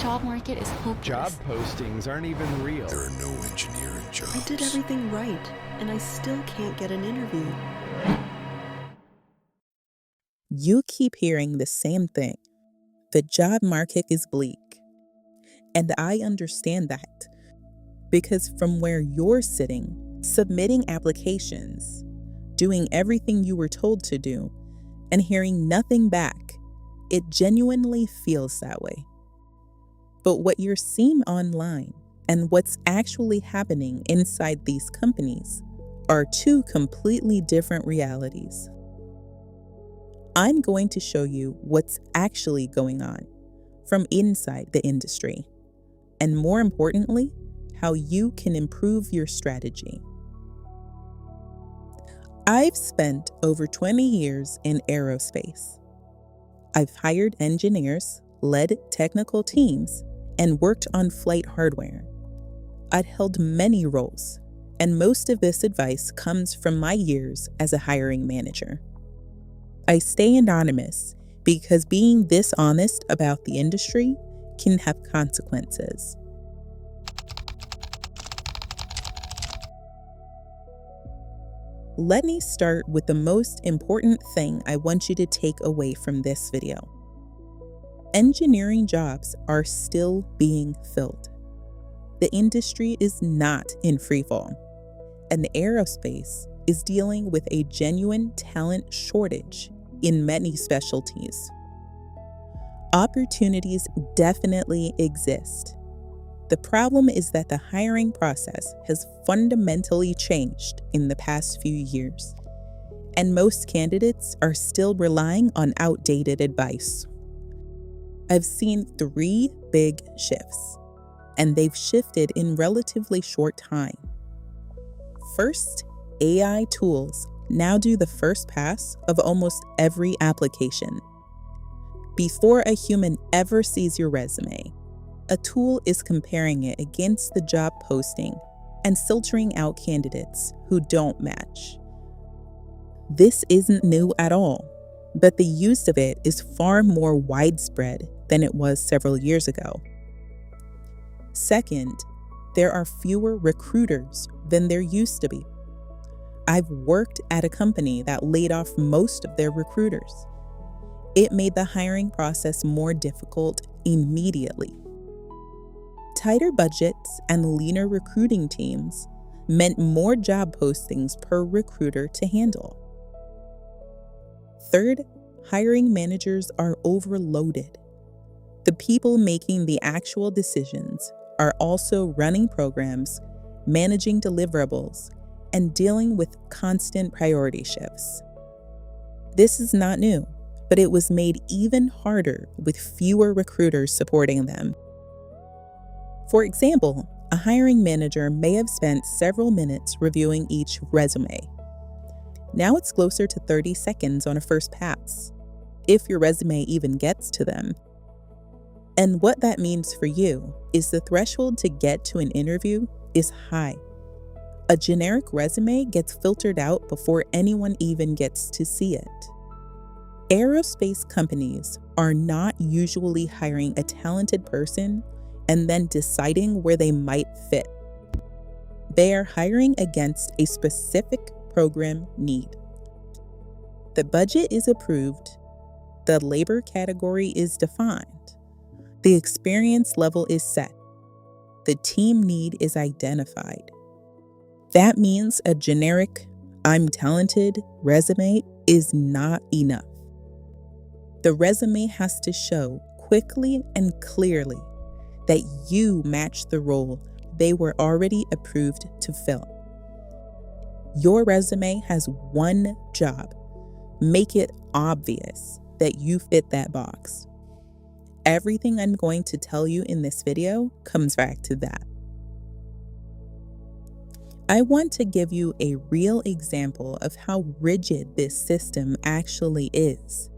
job market is hopeless. Job postings aren't even real. There are no engineering jobs. I did everything right, and I still can't get an interview. You keep hearing the same thing. The job market is bleak. And I understand that. Because from where you're sitting, submitting applications, doing everything you were told to do, and hearing nothing back, it genuinely feels that way. But what you're seeing online and what's actually happening inside these companies are two completely different realities. I'm going to show you what's actually going on from inside the industry, and more importantly, how you can improve your strategy. I've spent over 20 years in aerospace. I've hired engineers, led technical teams, and worked on flight hardware. I've held many roles, and most of this advice comes from my years as a hiring manager. I stay anonymous because being this honest about the industry can have consequences. Let me start with the most important thing I want you to take away from this video. Engineering jobs are still being filled. The industry is not in freefall, and aerospace is dealing with a genuine talent shortage in many specialties. Opportunities definitely exist. The problem is that the hiring process has fundamentally changed in the past few years, and most candidates are still relying on outdated advice. I've seen 3 big shifts, and they've shifted in relatively short time. First, AI tools now do the first pass of almost every application. Before a human ever sees your resume, a tool is comparing it against the job posting and filtering out candidates who don't match. This isn't new at all, but the use of it is far more widespread than it was several years ago. Second, there are fewer recruiters than there used to be. I've worked at a company that laid off most of their recruiters. It made the hiring process more difficult immediately. Tighter budgets and leaner recruiting teams meant more job postings per recruiter to handle. Third, hiring managers are overloaded. The people making the actual decisions are also running programs, managing deliverables, and dealing with constant priority shifts. This is not new, but it was made even harder with fewer recruiters supporting them. For example, a hiring manager may have spent several minutes reviewing each resume. Now it's closer to 30 seconds on a first pass, if your resume even gets to them. And what that means for you is the threshold to get to an interview is high. A generic resume gets filtered out before anyone even gets to see it. Aerospace companies are not usually hiring a talented person and then deciding where they might fit. They are hiring against a specific program need. The budget is approved, the labor category is defined, the experience level is set, the team need is identified. That means a generic, "I'm talented" resume is not enough. The resume has to show quickly and clearly that you match the role they were already approved to fill. Your resume has one job: make it obvious that you fit that box. Everything I'm going to tell you in this video comes back to that. I want to give you a real example of how rigid this system actually is,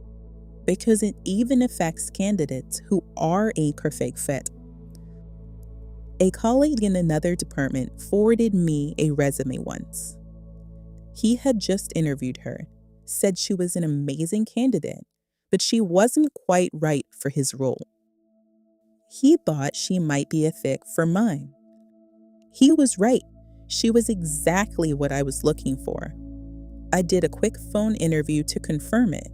because it even affects candidates who are a perfect fit. A colleague in another department forwarded me a resume once. He had just interviewed her, said she was an amazing candidate, but she wasn't quite right for his role. he thought she might be a fit for mine. He was right. She was exactly what I was looking for. I did a quick phone interview to confirm it,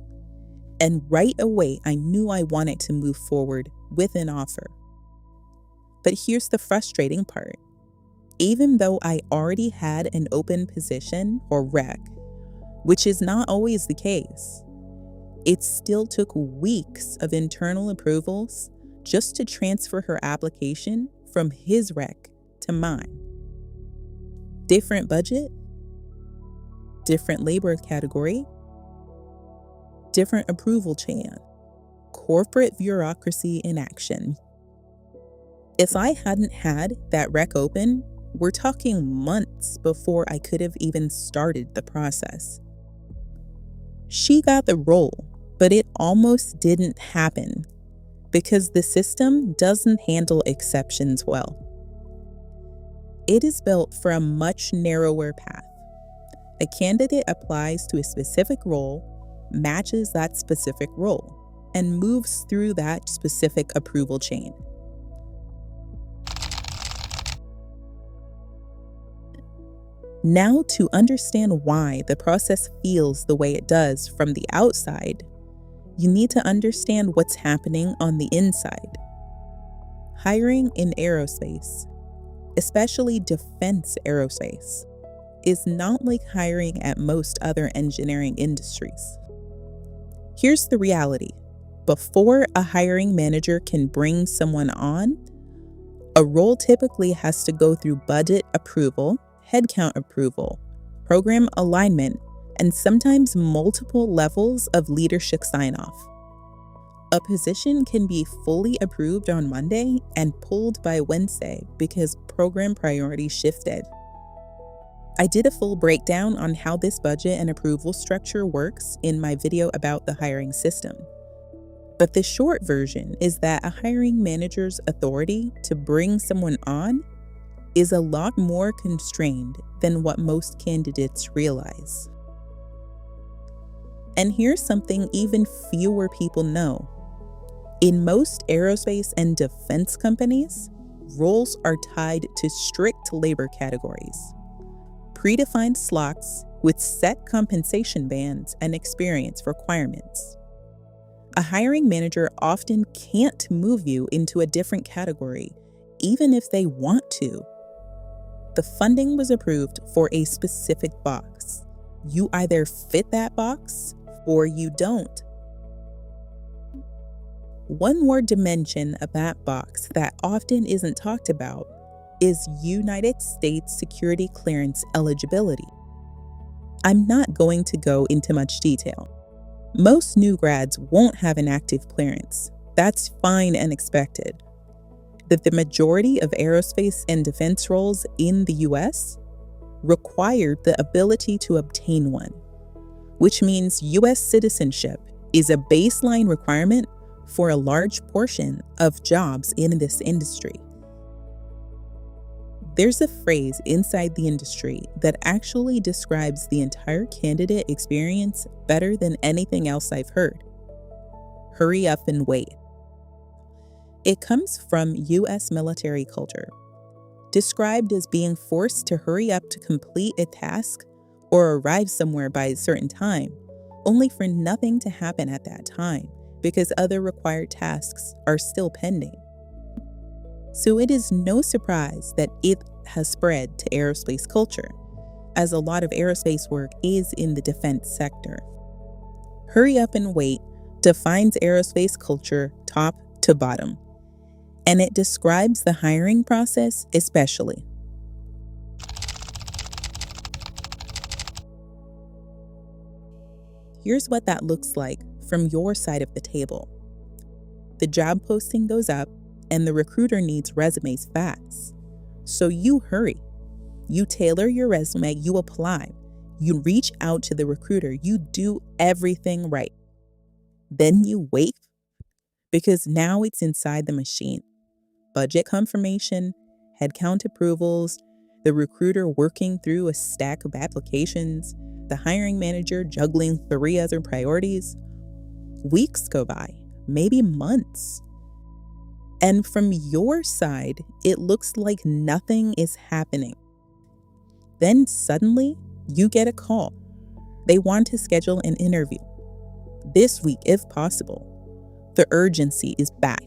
and right away I knew I wanted to move forward with an offer. But here's the frustrating part. Even though I already had an open position or rec, which is not always the case, it still took weeks of internal approvals just to transfer her application from his rec to mine. Different budget, different labor category, different approval chain, corporate bureaucracy in action. If I hadn't had that rec open, we're talking months before I could have even started the process. She got the role, but it almost didn't happen because the system doesn't handle exceptions well. It is built for a much narrower path. A candidate applies to a specific role, matches that specific role, and moves through that specific approval chain. Now, to understand why the process feels the way it does from the outside, you need to understand what's happening on the inside. Hiring in aerospace, especially defense aerospace, is not like hiring at most other engineering industries. Here's the reality. Before a hiring manager can bring someone on, a role typically has to go through budget approval, headcount approval, program alignment, and sometimes multiple levels of leadership sign-off. A position can be fully approved on Monday and pulled by Wednesday because program priorities shifted. I did a full breakdown on how this budget and approval structure works in my video about the hiring system. But the short version is that a hiring manager's authority to bring someone on is a lot more constrained than what most candidates realize. And here's something even fewer people know. In most aerospace and defense companies, roles are tied to strict labor categories, predefined slots with set compensation bands and experience requirements. A hiring manager often can't move you into a different category, even if they want to. The funding was approved for a specific box. You either fit that box or you don't. One more dimension of that box that often isn't talked about is United States security clearance eligibility. I'm not going to go into much detail. Most new grads won't have an active clearance. That's fine and expected. But the majority of aerospace and defense roles in the US require the ability to obtain one, which means US citizenship is a baseline requirement for a large portion of jobs in this industry. There's a phrase inside the industry that actually describes the entire candidate experience better than anything else I've heard. Hurry up and wait. It comes from US military culture, described as being forced to hurry up to complete a task or arrive somewhere by a certain time, only for nothing to happen at that time because other required tasks are still pending. So it is no surprise that it has spread to aerospace culture, as a lot of aerospace work is in the defense sector. Hurry up and wait defines aerospace culture top to bottom, and it describes the hiring process especially. Here's what that looks like from your side of the table. The job posting goes up, and the recruiter needs resumes fast. So you hurry. You tailor your resume, you apply, you reach out to the recruiter, you do everything right. Then you wait, because now it's inside the machine. Budget confirmation, headcount approvals, the recruiter working through a stack of applications, the hiring manager juggling 3 other priorities. Weeks go by, maybe months. And from your side, it looks like nothing is happening. Then suddenly, you get a call. They want to schedule an interview. This week, if possible. The urgency is back.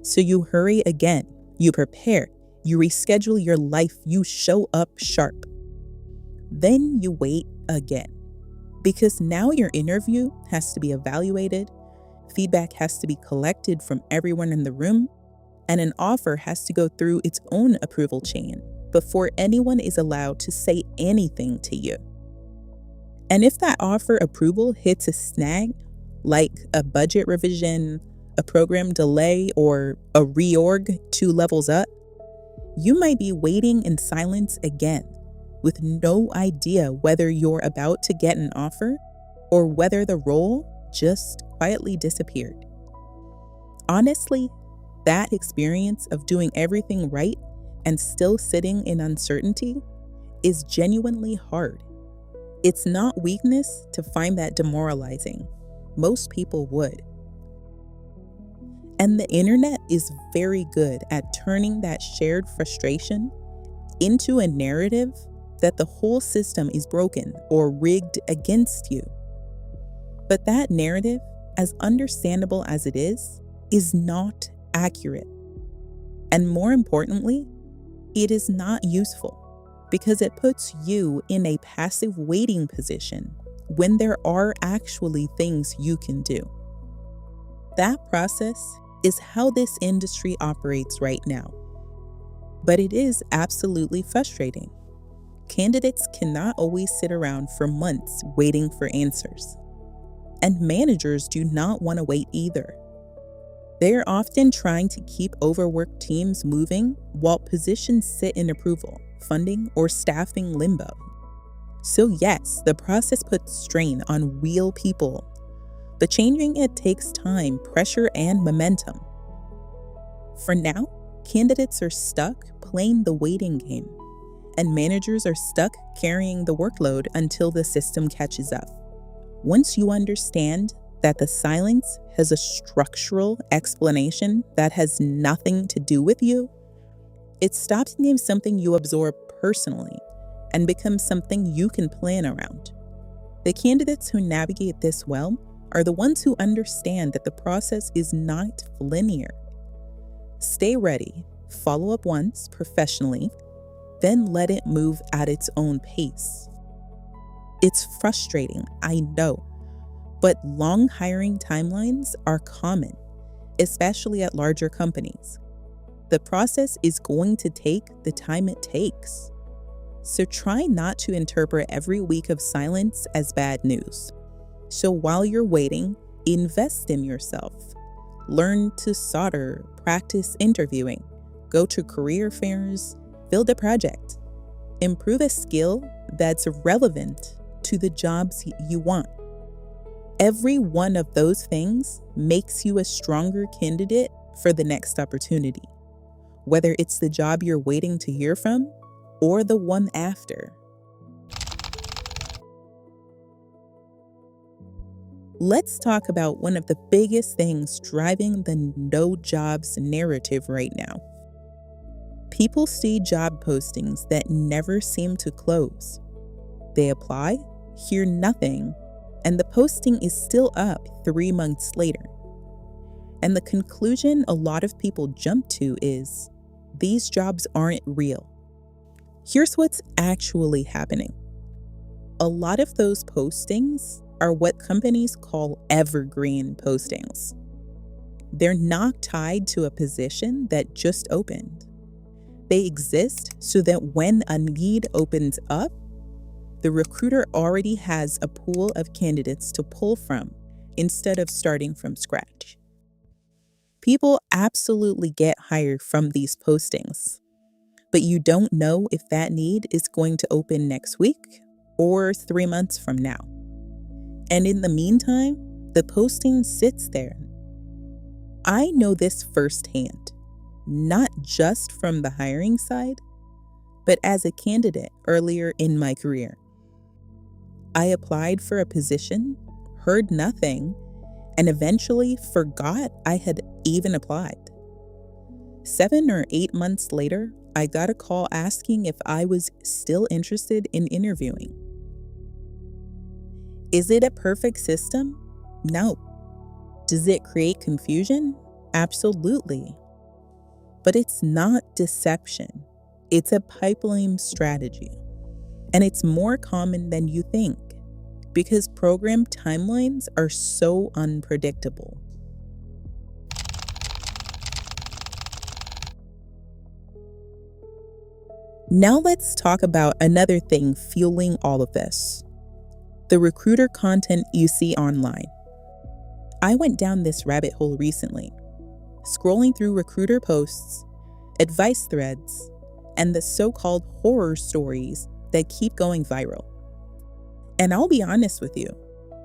So you hurry again. You prepare. You reschedule your life. You show up sharp. Then you wait again. Because now your interview has to be evaluated, feedback has to be collected from everyone in the room, and an offer has to go through its own approval chain before anyone is allowed to say anything to you. And if that offer approval hits a snag, like a budget revision, a program delay, or a reorg 2 levels up, you might be waiting in silence again, with no idea whether you're about to get an offer or whether the role just quietly disappeared. Honestly, that experience of doing everything right and still sitting in uncertainty is genuinely hard. It's not weakness to find that demoralizing. Most people would. And the internet is very good at turning that shared frustration into a narrative that the whole system is broken or rigged against you. But that narrative, as understandable as it is not accurate. And more importantly, it is not useful because it puts you in a passive waiting position when there are actually things you can do. That process is how this industry operates right now. But it is absolutely frustrating. Candidates cannot always sit around for months waiting for answers. And managers do not want to wait either. They are often trying to keep overworked teams moving while positions sit in approval, funding, or staffing limbo. So yes, the process puts strain on real people, but changing it takes time, pressure, and momentum. For now, candidates are stuck playing the waiting game, and managers are stuck carrying the workload until the system catches up. Once you understand that the silence has a structural explanation that has nothing to do with you, it stops being something you absorb personally and becomes something you can plan around. The candidates who navigate this well are the ones who understand that the process is not linear. Stay ready, follow up once professionally, then let it move at its own pace. It's frustrating, I know, but long hiring timelines are common, especially at larger companies. The process is going to take the time it takes. So try not to interpret every week of silence as bad news. So while you're waiting, invest in yourself. Learn to solder, practice interviewing, go to career fairs, build a project. Improve a skill that's relevant to the jobs you want. Every one of those things makes you a stronger candidate for the next opportunity, whether it's the job you're waiting to hear from or the one after. Let's talk about one of the biggest things driving the no jobs narrative right now. People see job postings that never seem to close. They apply, hear nothing, and the posting is still up 3 months later. And the conclusion a lot of people jump to is, these jobs aren't real. Here's what's actually happening. A lot of those postings are what companies call evergreen postings. They're not tied to a position that just opened. They exist so that when a need opens up, the recruiter already has a pool of candidates to pull from instead of starting from scratch. People absolutely get hired from these postings, but you don't know if that need is going to open next week or 3 months from now. And in the meantime, the posting sits there. I know this firsthand, not just from the hiring side, but as a candidate earlier in my career. I applied for a position, heard nothing, and eventually forgot I had even applied. 7 or 8 months later, I got a call asking if I was still interested in interviewing. Is it a perfect system? No. Does it create confusion? Absolutely. But it's not deception. It's a pipeline strategy. And it's more common than you think because program timelines are so unpredictable. Now let's talk about another thing fueling all of this: the recruiter content you see online. I went down this rabbit hole recently, scrolling through recruiter posts, advice threads, and the so-called horror stories that keep going viral. And I'll be honest with you,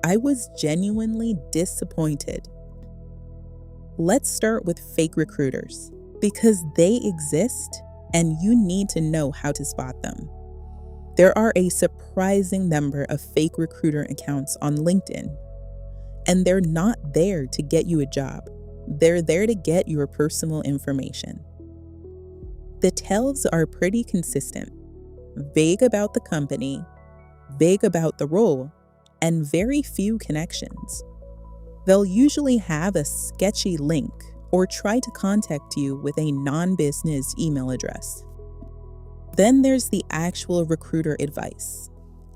I was genuinely disappointed. Let's start with fake recruiters, because they exist and you need to know how to spot them. There are a surprising number of fake recruiter accounts on LinkedIn, and they're not there to get you a job. They're there to get your personal information. The tells are pretty consistent: vague about the company, vague about the role, and very few connections. They'll usually have a sketchy link or try to contact you with a non-business email address. Then there's the actual recruiter advice,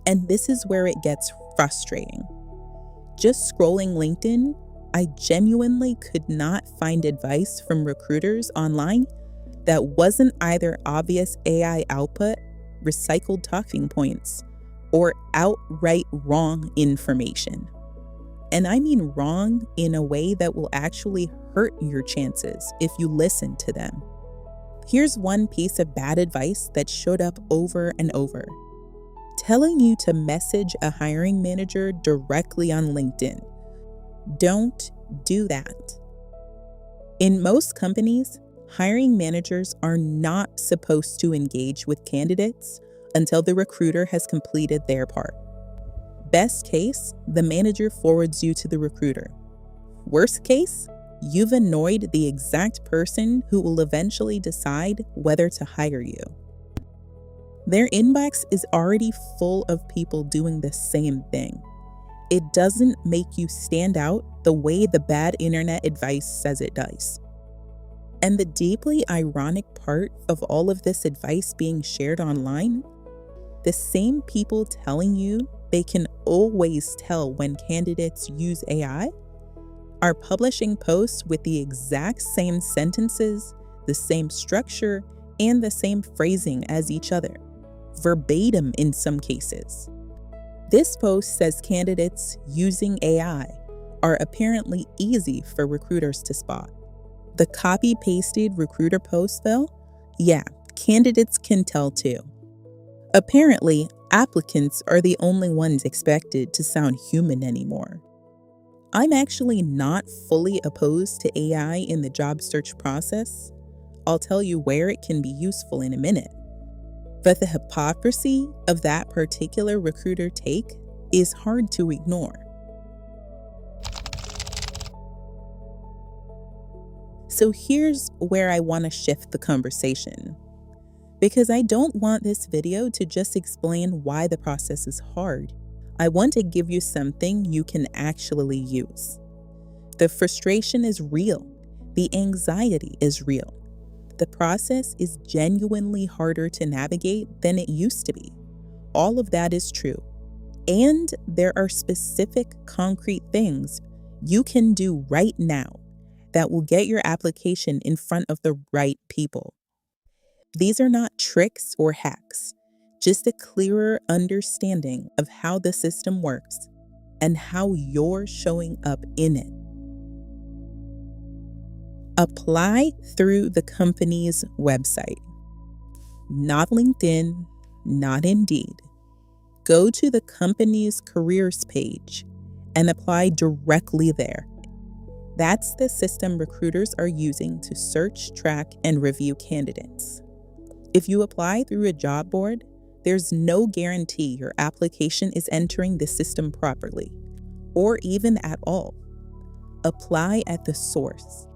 and this is where it gets frustrating. Just scrolling LinkedIn, I genuinely could not find advice from recruiters online that wasn't either obvious AI output, recycled talking points, or outright wrong information. And I mean wrong in a way that will actually hurt your chances if you listen to them. Here's one piece of bad advice that showed up over and over: telling you to message a hiring manager directly on LinkedIn. Don't do that. In most companies, hiring managers are not supposed to engage with candidates until the recruiter has completed their part. Best case, the manager forwards you to the recruiter. Worst case, you've annoyed the exact person who will eventually decide whether to hire you. Their inbox is already full of people doing the same thing. It doesn't make you stand out the way the bad internet advice says it does. And the deeply ironic part of all of this advice being shared online, the same people telling you they can always tell when candidates use AI are publishing posts with the exact same sentences, the same structure, and the same phrasing as each other, verbatim in some cases. This post says candidates using AI are apparently easy for recruiters to spot. The copy-pasted recruiter post, though, yeah, candidates can tell too. Apparently, applicants are the only ones expected to sound human anymore. I'm actually not fully opposed to AI in the job search process. I'll tell you where it can be useful in a minute. But the hypocrisy of that particular recruiter take is hard to ignore. So here's where I want to shift the conversation, because I don't want this video to just explain why the process is hard. I want to give you something you can actually use. The frustration is real. The anxiety is real. The process is genuinely harder to navigate than it used to be. All of that is true. And there are specific concrete things you can do right now that will get your application in front of the right people. These are not tricks or hacks, just a clearer understanding of how the system works and how you're showing up in it. Apply through the company's website. Not LinkedIn, not Indeed. Go to the company's careers page and apply directly there. That's the system recruiters are using to search, track, and review candidates. If you apply through a job board, there's no guarantee your application is entering the system properly, or even at all. Apply at the source.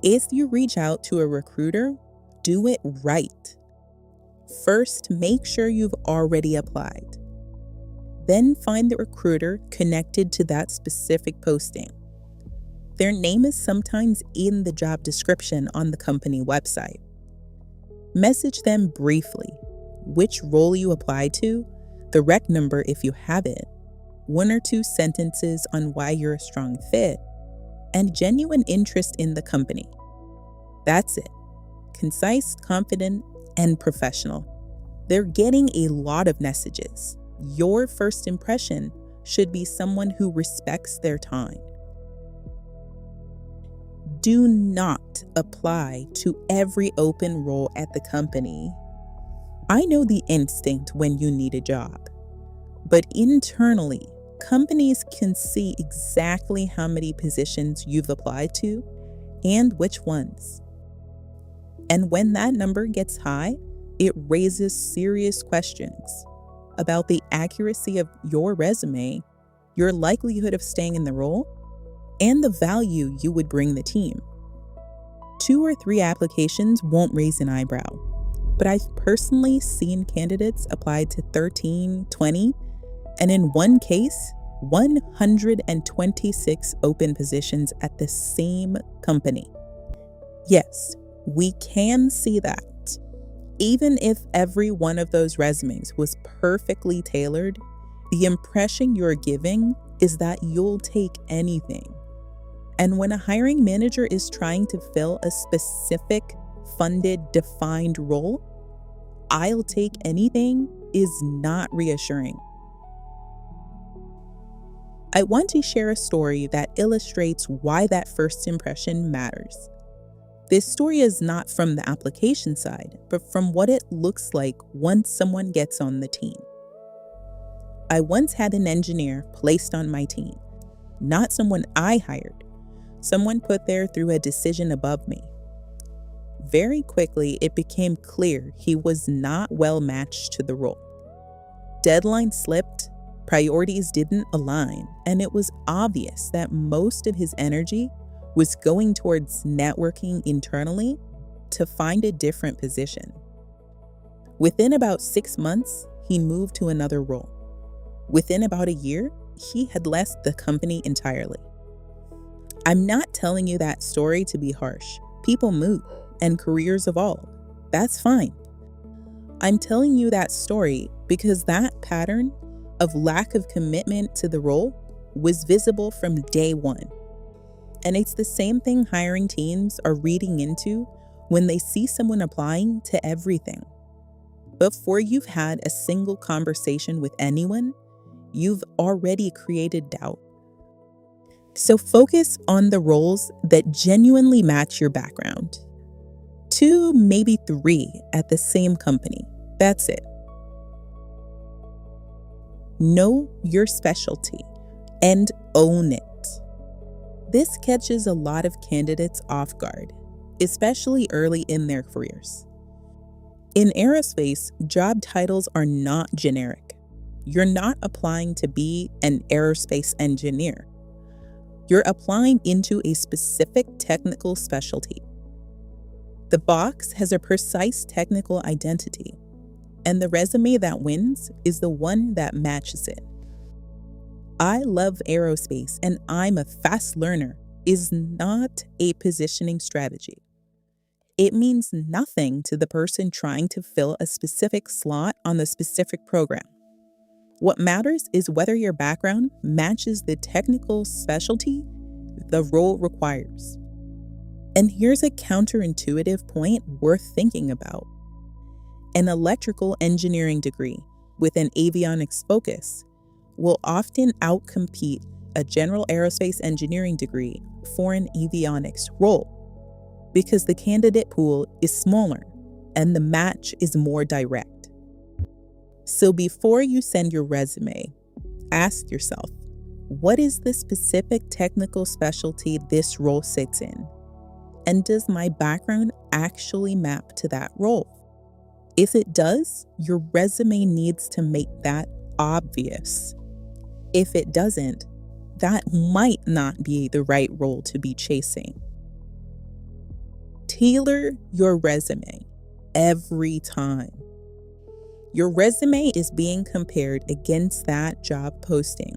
If you reach out to a recruiter, do it right. First, make sure you've already applied. Then find the recruiter connected to that specific posting. Their name is sometimes in the job description on the company website. Message them briefly, which role you applied to, the rec number if you have it, 1 or 2 sentences on why you're a strong fit, and genuine interest in the company. That's it. Concise, confident, and professional. They're getting a lot of messages. Your first impression should be someone who respects their time. Do not apply to every open role at the company. I know the instinct when you need a job, but internally, companies can see exactly how many positions you've applied to and which ones. And when that number gets high, it raises serious questions about the accuracy of your resume, your likelihood of staying in the role, and the value you would bring the team. 2 or 3 applications won't raise an eyebrow, but I've personally seen candidates apply to 13, 20, and in one case, 126 open positions at the same company. Yes, we can see that. Even if every one of those resumes was perfectly tailored, the impression you're giving is that you'll take anything. And when a hiring manager is trying to fill a specific, funded, defined role, "I'll take anything" is not reassuring. I want to share a story that illustrates why that first impression matters. This story is not from the application side, but from what it looks like once someone gets on the team. I once had an engineer placed on my team, not someone I hired, someone put there through a decision above me. Very quickly, it became clear he was not well matched to the role. Deadlines slipped, priorities didn't align, and it was obvious that most of his energy was going towards networking internally to find a different position. Within about 6 months, he moved to another role. Within about a year, he had left the company entirely. I'm not telling you that story to be harsh. People move and careers evolve. That's fine. I'm telling you that story because that pattern of lack of commitment to the role was visible from day one. And it's the same thing hiring teams are reading into when they see someone applying to everything. Before you've had a single conversation with anyone, you've already created doubt. So focus on the roles that genuinely match your background. 2, maybe 3 at the same company. That's it. Know your specialty and own it. This catches a lot of candidates off guard, especially early in their careers. In aerospace, job titles are not generic. You're not applying to be an aerospace engineer. You're applying into a specific technical specialty. The box has a precise technical identity, and the resume that wins is the one that matches it. "I love aerospace and I'm a fast learner" is not a positioning strategy. It means nothing to the person trying to fill a specific slot on the specific program. What matters is whether your background matches the technical specialty the role requires. And here's a counterintuitive point worth thinking about. An electrical engineering degree with an avionics focus will often outcompete a general aerospace engineering degree for an avionics role because the candidate pool is smaller and the match is more direct. So before you send your resume, ask yourself, what is the specific technical specialty this role sits in? And does my background actually map to that role? If it does, your resume needs to make that obvious. If it doesn't, that might not be the right role to be chasing. Tailor your resume every time. Your resume is being compared against that job posting,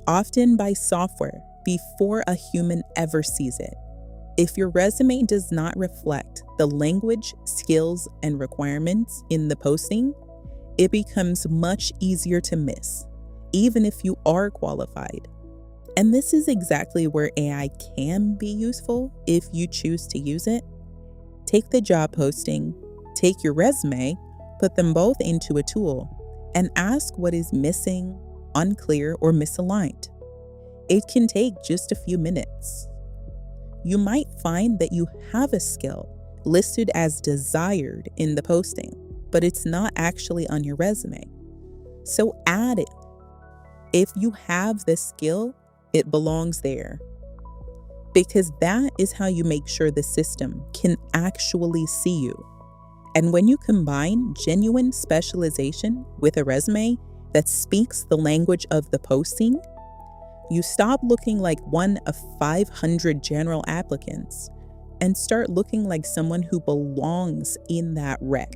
often by software, before a human ever sees it. If your resume does not reflect the language, skills, and requirements in the posting, it becomes much easier to miss, even if you are qualified. And this is exactly where AI can be useful if you choose to use it. Take the job posting, take your resume, put them both into a tool, and ask what is missing, unclear, or misaligned. It can take just a few minutes. You might find that you have a skill listed as desired in the posting, but it's not actually on your resume. So add it. If you have the skill, it belongs there. Because that is how you make sure the system can actually see you. And when you combine genuine specialization with a resume that speaks the language of the posting, you stop looking like one of 500 general applicants and start looking like someone who belongs in that rec.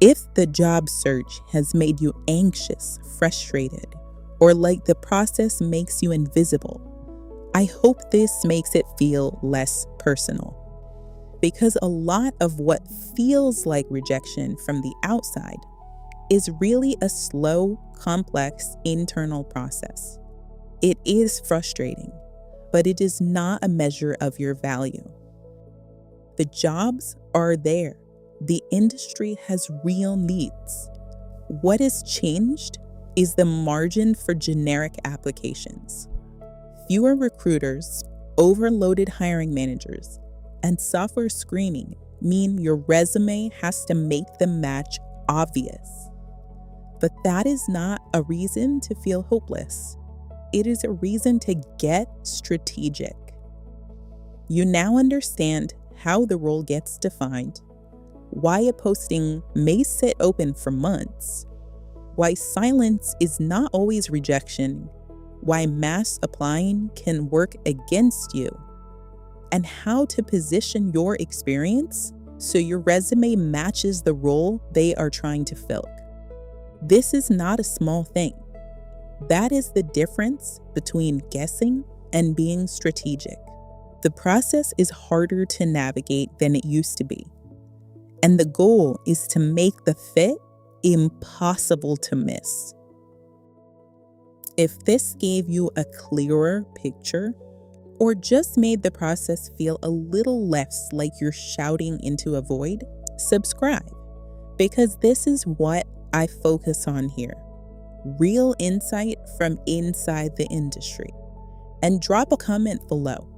If the job search has made you anxious, frustrated, or like the process makes you invisible, I hope this makes it feel less personal. Because a lot of what feels like rejection from the outside is really a slow, complex internal process. It is frustrating, but it is not a measure of your value. The jobs are there. The industry has real needs. What has changed is the margin for generic applications. Fewer recruiters, overloaded hiring managers, and software screening mean your resume has to make the match obvious. But that is not a reason to feel hopeless. It is a reason to get strategic. You now understand how the role gets defined, why a posting may sit open for months, why silence is not always rejection, why mass applying can work against you, and how to position your experience so your resume matches the role they are trying to fill. This is not a small thing. That is the difference between guessing and being strategic. The process is harder to navigate than it used to be. And the goal is to make the fit impossible to miss. If this gave you a clearer picture, or just made the process feel a little less like you're shouting into a void, subscribe, because this is what I focus on here. Real insight from inside the industry. And drop a comment below.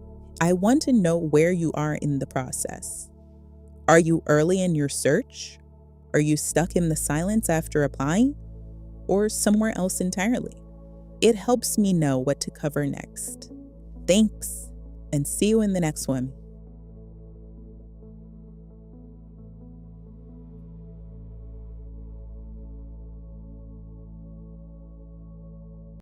I want to know where you are in the process. Are you early in your search? Are you stuck in the silence after applying? Or somewhere else entirely? It helps me know what to cover next. Thanks, and see you in the next one.